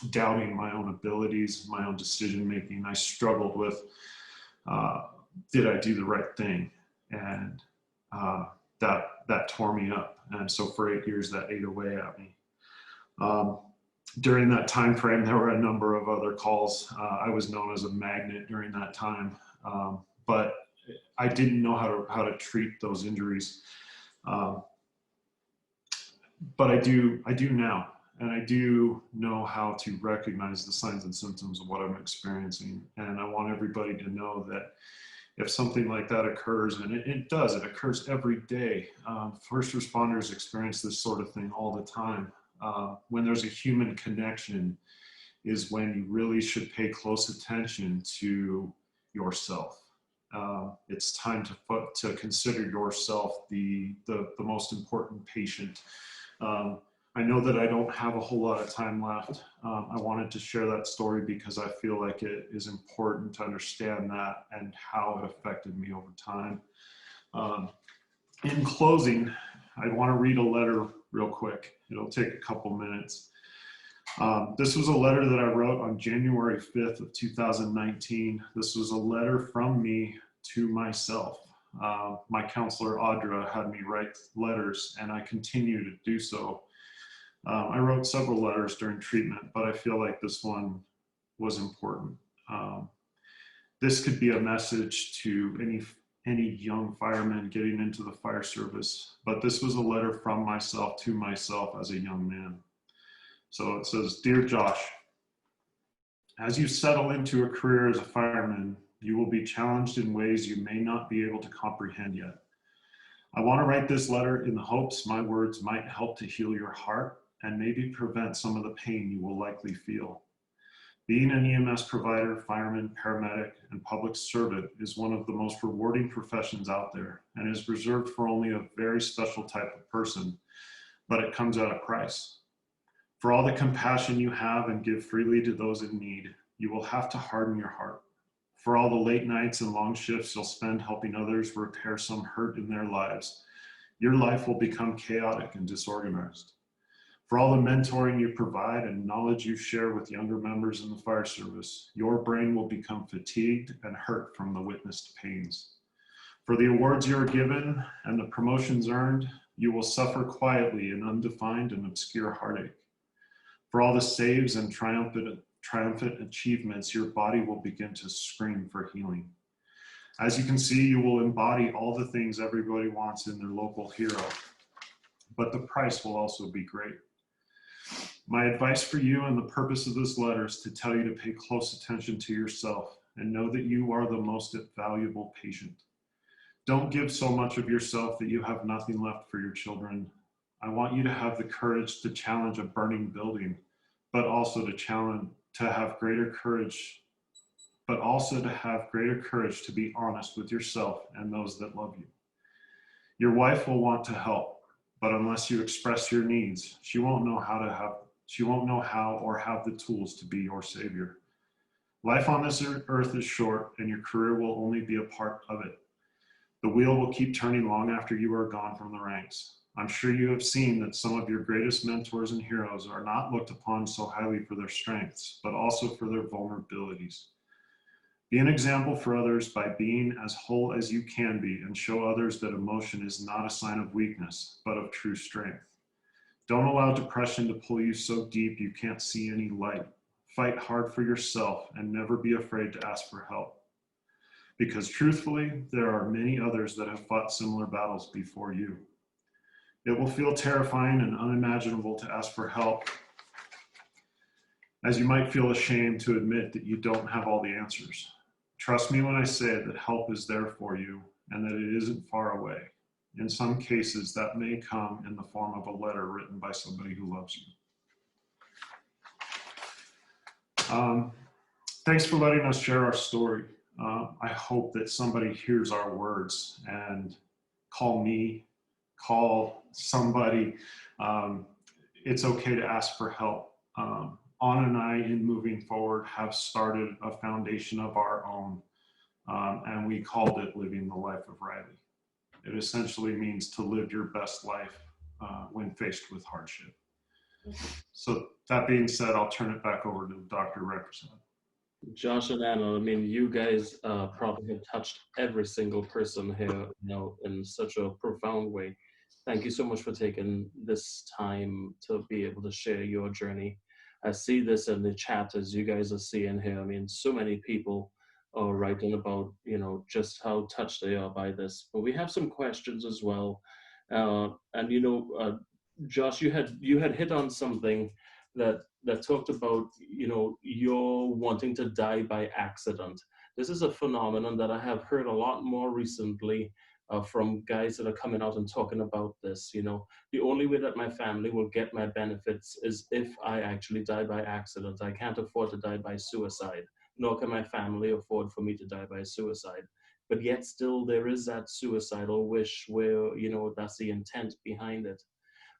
doubting my own abilities, my own decision making. I struggled with, did I do the right thing? And that tore me up. And so for 8 years, that ate away at me. During that time frame, there were a number of other calls. I was known as a magnet during that time, but I didn't know how to treat those injuries. But I do now, and I do know how to recognize the signs and symptoms of what I'm experiencing. And I want everybody to know that if something like that occurs, and it does, it occurs every day. First responders experience this sort of thing all the time. When there's a human connection is when you really should pay close attention to yourself. It's time to consider yourself the most important patient. I know that I don't have a whole lot of time left. I wanted to share that story because I feel like it is important to understand that and how it affected me over time. In closing, I want to read a letter real quick. It'll take a couple minutes. This was a letter that I wrote on January 5th of 2019. This was a letter from me to myself. My counselor, Audra, had me write letters, and I continue to do so. I wrote several letters during treatment, but I feel like this one was important. This could be a message to any young fireman getting into the fire service, but this was a letter from myself to myself as a young man. So it says, "Dear Josh, as you settle into a career as a fireman, you will be challenged in ways you may not be able to comprehend yet. I want to write this letter in the hopes my words might help to heal your heart and maybe prevent some of the pain you will likely feel. Being an EMS provider, fireman, paramedic, and public servant is one of the most rewarding professions out there and is reserved for only a very special type of person, but it comes at a price. For all the compassion you have and give freely to those in need, you will have to harden your heart. For all the late nights and long shifts you'll spend helping others repair some hurt in their lives, your life will become chaotic and disorganized. For all the mentoring you provide and knowledge you share with younger members in the fire service, your brain will become fatigued and hurt from the witnessed pains. For the awards you are given and the promotions earned, you will suffer quietly in undefined and obscure heartache. For all the saves and triumphant achievements, your body will begin to scream for healing. As you can see, you will embody all the things everybody wants in their local hero, but the price will also be great. My advice for you and the purpose of this letter is to tell you to pay close attention to yourself and know that you are the most valuable patient. Don't give so much of yourself that you have nothing left for your children. I want you to have the courage to challenge a burning building, but also to have greater courage to be honest with yourself and those that love you. Your wife will want to help, but unless you express your needs, she won't know how or have the tools to be your savior. Life on this earth is short, and your career will only be a part of it. The wheel will keep turning long after you are gone from the ranks. I'm sure you have seen that some of your greatest mentors and heroes are not looked upon so highly for their strengths, but also for their vulnerabilities. Be an example for others by being as whole as you can be, and show others that emotion is not a sign of weakness, but of true strength. Don't allow depression to pull you so deep you can't see any light. Fight hard for yourself and never be afraid to ask for help. Because truthfully, there are many others that have fought similar battles before you. It will feel terrifying and unimaginable to ask for help, as you might feel ashamed to admit that you don't have all the answers. Trust me when I say that help is there for you and that it isn't far away. In some cases, that may come in the form of a letter written by somebody who loves you. Thanks for letting us share our story. I hope that somebody hears our words and call me, call somebody. It's okay to ask for help. Anna and I, in moving forward, have started a foundation of our own, and we called it Living the Life of Riley. It essentially means to live your best life when faced with hardship. So that being said, I'll turn it back over to Dr. Rampersad. Josh and Anna, I mean, you guys probably have touched every single person here, in such a profound way. Thank you so much for taking this time to be able to share your journey. I see this in the chat as you guys are seeing here. I mean, so many people are writing about, just how touched they are by this. But we have some questions as well. And Josh, you had hit on something that talked about, you're wanting to die by accident. This is a phenomenon that I have heard a lot more recently from guys that are coming out and talking about this. The only way that my family will get my benefits is if I actually die by accident. I can't afford to die by suicide, nor can my family afford for me to die by suicide. But yet still there is that suicidal wish where, that's the intent behind it.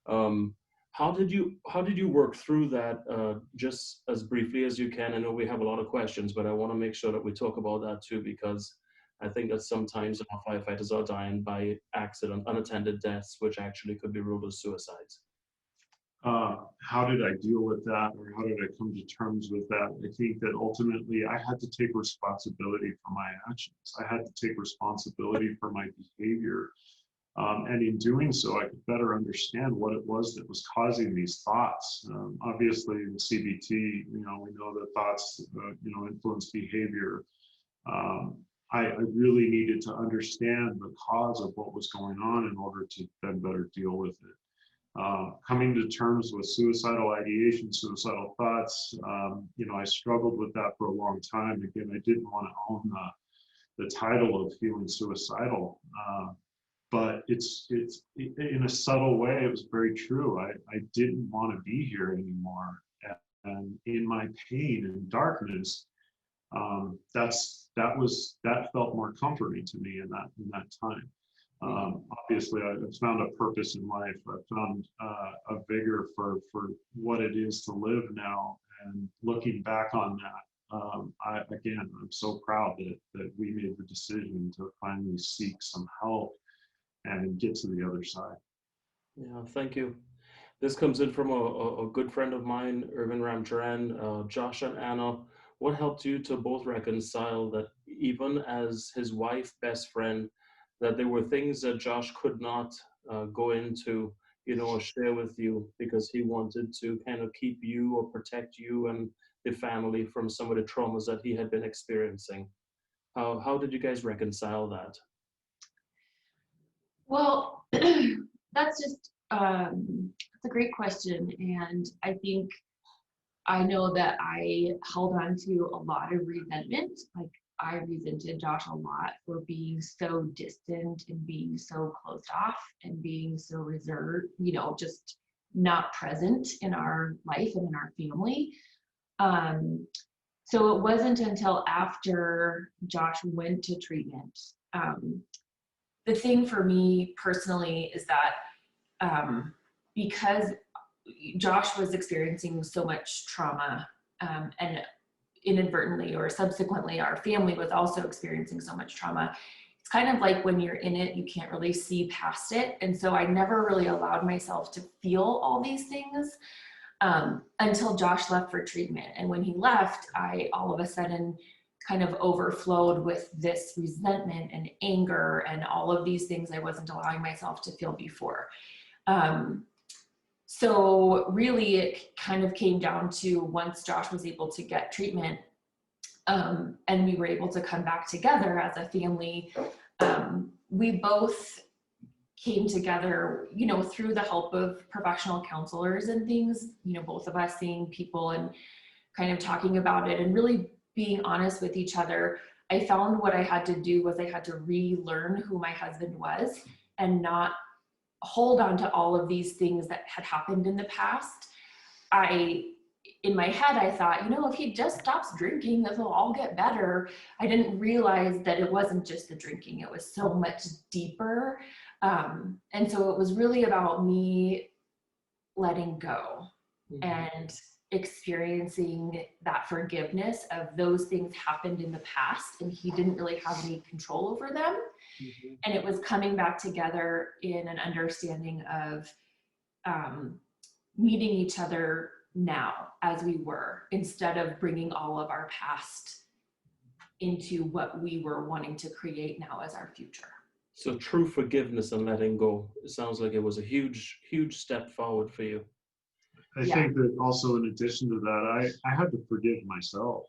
How did you work through that, just as briefly as you can? I know we have a lot of questions, but I want to make sure that we talk about that too, because I think that sometimes our firefighters are dying by accident, unattended deaths, which actually could be ruled as suicides. How did I deal with that, or how did I come to terms with that? I think that ultimately I had to take responsibility for my actions. I had to take responsibility for my behavior. And in doing so, I could better understand what it was that was causing these thoughts. Obviously, in CBT, we know that thoughts, influence behavior. I really needed to understand the cause of what was going on in order to then better deal with it. Coming to terms with suicidal ideation, suicidal thoughts, I struggled with that for a long time. Again, I didn't want to own the title of feeling suicidal. But it's in a subtle way, it was very true. I didn't want to be here anymore. And in my pain and darkness, that felt more comforting to me in that time. Obviously, I found a purpose in life. I found a vigor for what it is to live now. And looking back on that, I'm so proud that we made the decision to finally seek some help and get to the other side. Yeah, thank you. This comes in from a good friend of mine, Irvin Ramcharan. Josh and Anna, what helped you to both reconcile that even as his wife, best friend, that there were things that Josh could not go into, or share with you because he wanted to kind of keep you or protect you and the family from some of the traumas that he had been experiencing? How did you guys reconcile that? Well, that's just, it's a great question. And I think I know that I held on to a lot of resentment. Like, I resented Josh a lot for being so distant and being so closed off and being so reserved, just not present in our life and in our family. So it wasn't until after Josh went to treatment. The thing for me personally is that because Josh was experiencing so much trauma, and inadvertently or subsequently our family was also experiencing so much trauma. It's kind of like when you're in it, you can't really see past it. And so I never really allowed myself to feel all these things until Josh left for treatment. And when he left, I all of a sudden kind of overflowed with this resentment and anger and all of these things I wasn't allowing myself to feel before. So really it kind of came down to once Josh was able to get treatment, and we were able to come back together as a family, we both came together, you know, through the help of professional counselors and things, you know, both of us seeing people and kind of talking about it and really being honest with each other. I found what I had to do was I had to relearn who my husband was and not hold on to all of these things that had happened in the past. In my head, I thought, you know, if he just stops drinking, this will all get better. I didn't realize that it wasn't just the drinking, it was so much deeper. And so it was really about me letting go and experiencing that forgiveness of those things happened in the past and he didn't really have any control over them. And it was coming back together in an understanding of meeting each other now as we were, instead of bringing all of our past into what we were wanting to create now as our future. So true forgiveness and letting go. It sounds like it was a huge, huge step forward for you. I think that also in addition to that, I had to forgive myself.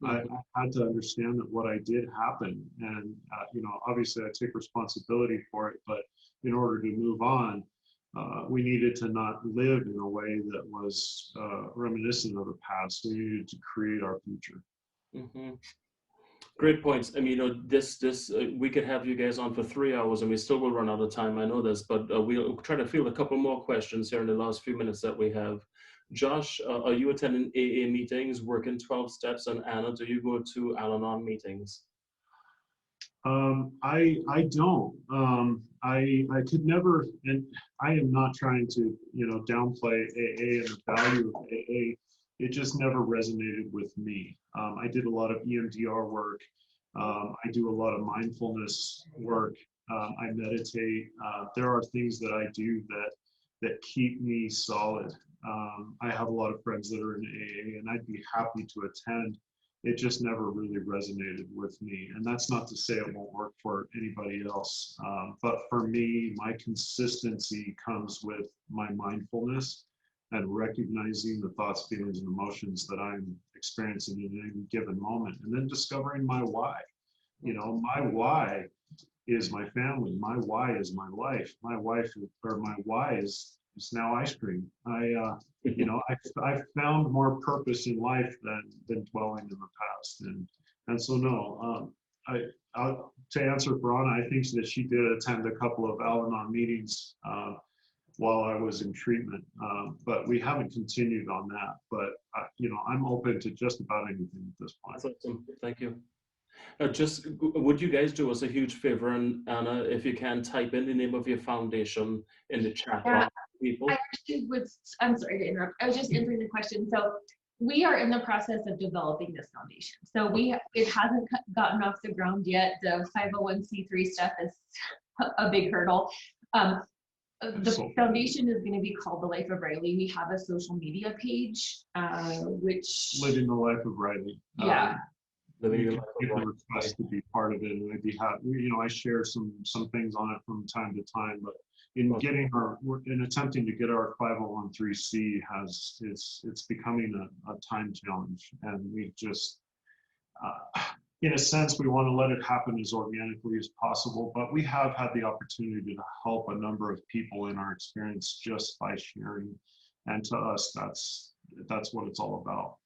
I had to understand that what I did happened, and you know, obviously I take responsibility for it, but in order to move on, we needed to not live in a way that was reminiscent of the past. We needed to create our future. Great points. I mean, you know, we could have you guys on for 3 hours and we still will run out of time. I know this, but we'll try to field a couple more questions here in the last few minutes that we have. Josh, are you attending AA meetings, working 12 steps? And Anna, do you go to Al-Anon meetings? I don't. I could never, and I am not trying to, you know, downplay AA and the value of AA. It just never resonated with me. I did a lot of EMDR work. I do a lot of mindfulness work. I meditate. There are things that I do that keep me solid. I have a lot of friends that are in AA, and I'd be happy to attend. It just never really resonated with me. And that's not to say it won't work for anybody else. But for me, my consistency comes with my mindfulness and recognizing the thoughts, feelings, and emotions that I'm experiencing in any given moment, and then discovering my why. You know, my why is my family. My why is my life. My wife, or my why is now ice cream. You know, I've found more purpose in life than dwelling in the past. And so no, to answer for Anna, I think that she did attend a couple of Al-Anon meetings while I was in treatment, but we haven't continued on that. But you know, I'm open to just about anything at this point. That's awesome. Thank you. Just would you guys do us a huge favor, and Anna, if you can, type in the name of your foundation in the chat box, people. I actually would. I'm sorry to interrupt. I was just answering the question. So we are in the process of developing this foundation. So it hasn't gotten off the ground yet. The 501c3 stuff is a big hurdle. The foundation is going to be called The Life of Riley. We have a social media page, which Living the Life of Riley. Yeah. You can request to be part of it, and I'd be happy. You know, I share some things on it from time to time, but in attempting to get our 501c3 it's becoming a time challenge, and we just in a sense we want to let it happen as organically as possible, but we have had the opportunity to help a number of people in our experience just by sharing, and to us that's what it's all about.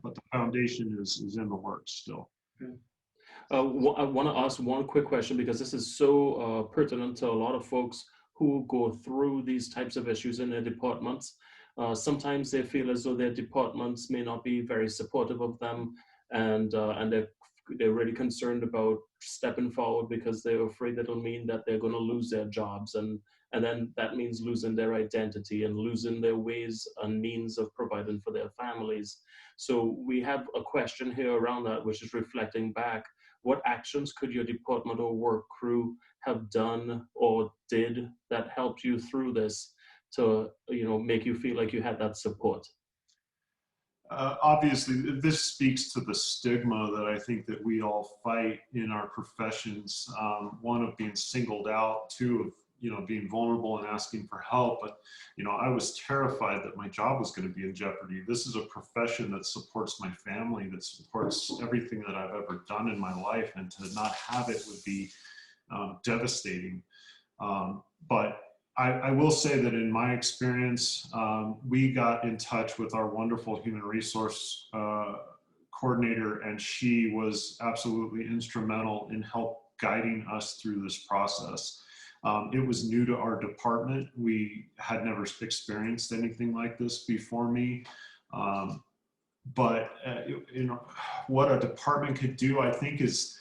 But the foundation is in the works still. I want to ask one quick question, because this is so pertinent to a lot of folks who go through these types of issues in their departments. Sometimes they feel as though their departments may not be very supportive of them, and they're really concerned about stepping forward because they're afraid that'll mean that they're going to lose their jobs, and And then that means losing their identity and losing their ways and means of providing for their families. So we have a question here around that, which is reflecting back. What actions could your department or work crew have done or did that helped you through this to, make you feel like you had that support? Obviously, this speaks to the stigma that I think that we all fight in our professions. One of being singled out, two of being vulnerable and asking for help. But I was terrified that my job was going to be in jeopardy. This is a profession that supports my family, that supports everything that I've ever done in my life, and to not have it would be devastating. But I will say that in my experience, we got in touch with our wonderful human resource coordinator, and she was absolutely instrumental in help guiding us through this process. It was new to our department. We had never experienced anything like this before me. But what a department could do, I think, is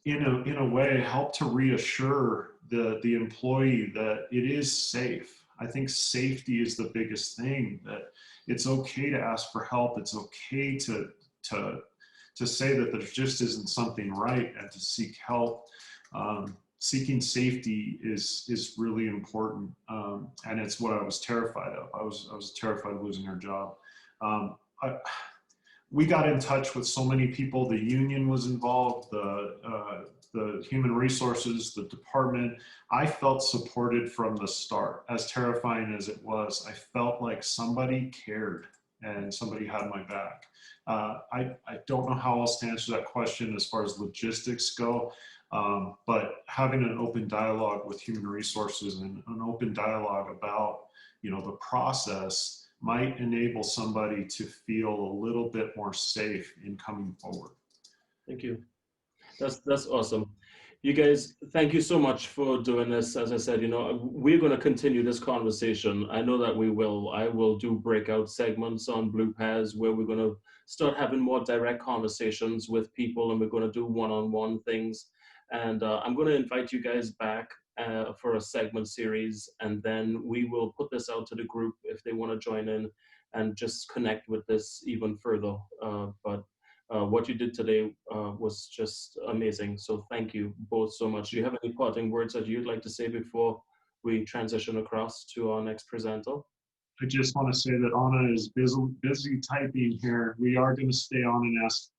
in a way help to reassure the employee that it is safe. I think safety is the biggest thing, that it's okay to ask for help. It's okay to say that there just isn't something right and to seek help. Seeking safety is really important, and it's what I was terrified of. I was terrified of losing our job. We got in touch with so many people. The union was involved, the human resources, the department. I felt supported from the start. As terrifying as it was, I felt like somebody cared and somebody had my back. I don't know how else to answer that question as far as logistics go. But having an open dialogue with human resources and an open dialogue about, the process might enable somebody to feel a little bit more safe in coming forward. Thank you. That's awesome. You guys, thank you so much for doing this. As I said, we're going to continue this conversation. I know that we will. I will do breakout segments on BluePaz where we're going to start having more direct conversations with people, and we're going to do one-on-one things. And I'm going to invite you guys back for a segment series, and then we will put this out to the group if they want to join in and just connect with this even further. But what you did today was just amazing. So thank you both so much. Do you have any parting words that you'd like to say before we transition across to our next presenter? I just want to say that Anna is busy typing here. We are going to stay on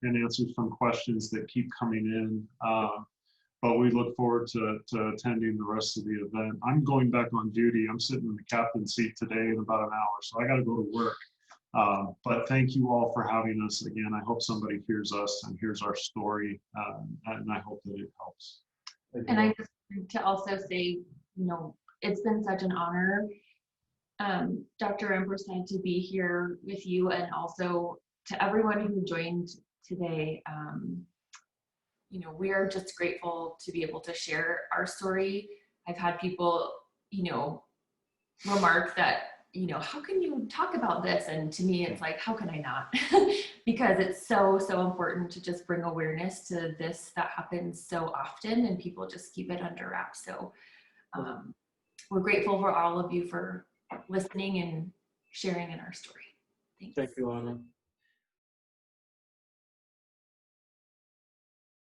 and answer some questions that keep coming in. But we look forward to attending the rest of the event. I'm going back on duty. I'm sitting in the captain's seat today in about an hour, so I got to go to work. But thank you all for having us again. I hope somebody hears us and hears our story, and I hope that it helps. And I just want to also say, it's been such an honor, Dr. Rampersad, to be here with you, and also to everyone who joined today. We are just grateful to be able to share our story. I've had people, remark that, how can you talk about this? And to me, it's like, how can I not? Because it's so, so important to just bring awareness to this that happens so often, and people just keep it under wraps. So we're grateful for all of you for listening and sharing in our story. Thanks. Thank you, Anna.